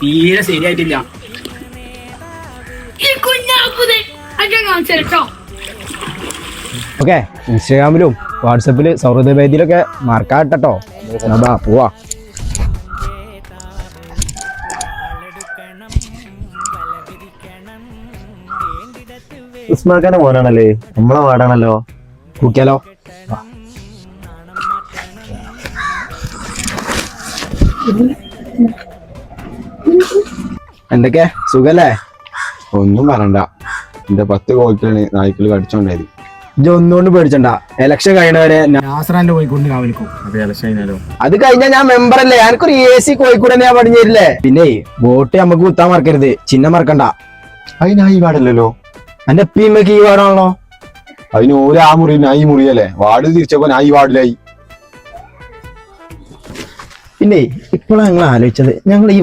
തീരെ ശരിയായിട്ടില്ല. ഓക്കെ, ഇൻസ്റ്റാഗ്രാമിലും വാട്സപ്പില് സൗഹൃദ വേദിയിലൊക്കെ മറക്കാട്ടോ. പോവാ. ഉസ്മാൻഖാന്റെ മോനാണല്ലേ, നമ്മളെ വാടാണല്ലോ. കൂക്കിയാലോ? എന്തൊക്കെ സുഖല്ലേ? ഒന്നും പറയണ്ട, എന്റെ 10 കോഴിക്കളാണ് നായ്ക്കൾ കടിച്ചോണ്ടായത്. ഇജ്ജ് ഒന്നുകൊണ്ട് പേടിച്ചണ്ട. എലക്ഷൻ കഴിയണവരെ നാസറാന്റെ കോഴിക്കോട് കാവലിക്കും. അത് കഴിഞ്ഞാൽ ഞാൻ മെമ്പർ അല്ലേ, എനിക്കൊരു AC കോഴിക്കോട് തന്നെ ഞാൻ പടിഞ്ഞു തരില്ലേ. പിന്നെ വോട്ട് നമുക്ക് കുത്താൻ മറക്കരുത്, ചിഹ്നം മറക്കണ്ട. അത് ഞാൻ ഈ വാർഡല്ലോ. എന്റെ പിമ്മക്ക് ഈ വാർഡാണല്ലോ. അതിന് ഓരോ ആ മുറി ഞാൻ ഈ മുറിയല്ലേ, വാർഡ് തിരിച്ചപ്പോ ഞാൻ ഈ വാർഡിലായി. പിന്നെ ഇപ്പോഴാണ് ഞങ്ങൾ ആലോചിച്ചത്, ഞങ്ങൾ ഈ